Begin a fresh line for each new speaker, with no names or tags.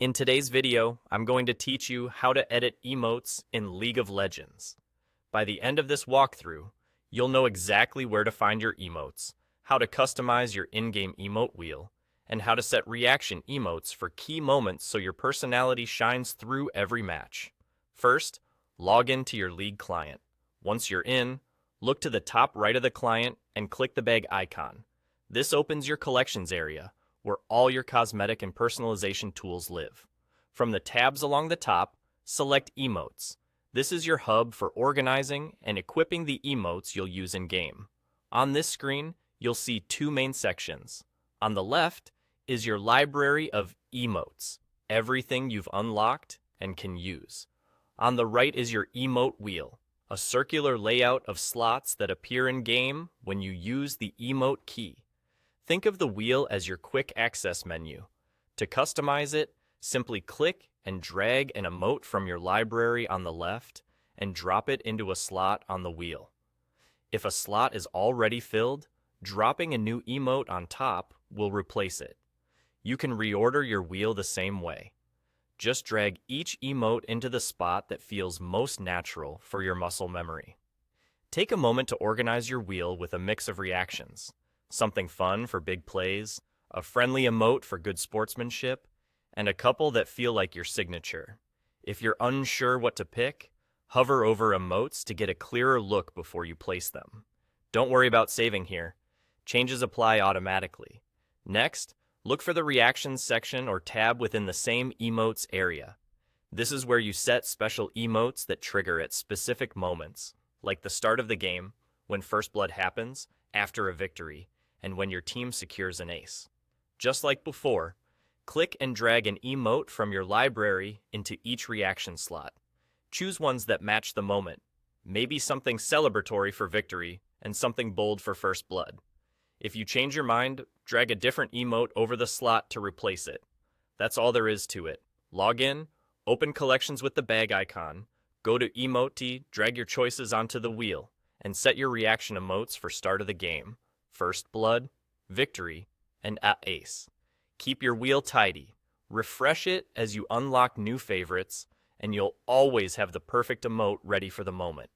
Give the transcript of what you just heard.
In today's video, I'm going to teach you how to edit emotes in League of Legends. By the end of this walkthrough, you'll know exactly where to find your emotes, how to customize your in-game emote wheel, and how to set reaction emotes for key moments so your personality shines through every match. First, log into your League client. Once you're in, look to the top right of the client and click the bag icon. This opens your collections area, where all your cosmetic and personalization tools live. From the tabs along the top, select Emotes. This is your hub for organizing and equipping the emotes you'll use in-game. On this screen, you'll see two main sections. On the left is your library of emotes, everything you've unlocked and can use. On the right is your emote wheel, a circular layout of slots that appear in-game when you use the emote key. Think of the wheel as your quick access menu. To customize it, simply click and drag an emote from your library on the left and drop it into a slot on the wheel. If a slot is already filled, dropping a new emote on top will replace it. You can reorder your wheel the same way. Just drag each emote into the spot that feels most natural for your muscle memory. Take a moment to organize your wheel with a mix of reactions. Something fun for big plays, a friendly emote for good sportsmanship, and a couple that feel like your signature. If you're unsure what to pick, hover over emotes to get a clearer look before you place them. Don't worry about saving here. Changes apply automatically. Next, look for the reactions section or tab within the same emotes area. This is where you set special emotes that trigger at specific moments, like the start of the game, when first blood happens, after a victory, and when your team secures an ace. Just like before, click and drag an emote from your library into each reaction slot. Choose ones that match the moment, maybe something celebratory for victory and something bold for first blood. If you change your mind, drag a different emote over the slot to replace it. That's all there is to it. Log in, open collections with the bag icon, go to Emote, drag your choices onto the wheel, and set your reaction emotes for start of the game, first blood, victory, and ace. Keep your wheel tidy. Refresh it as you unlock new favorites, and you'll always have the perfect emote ready for the moment.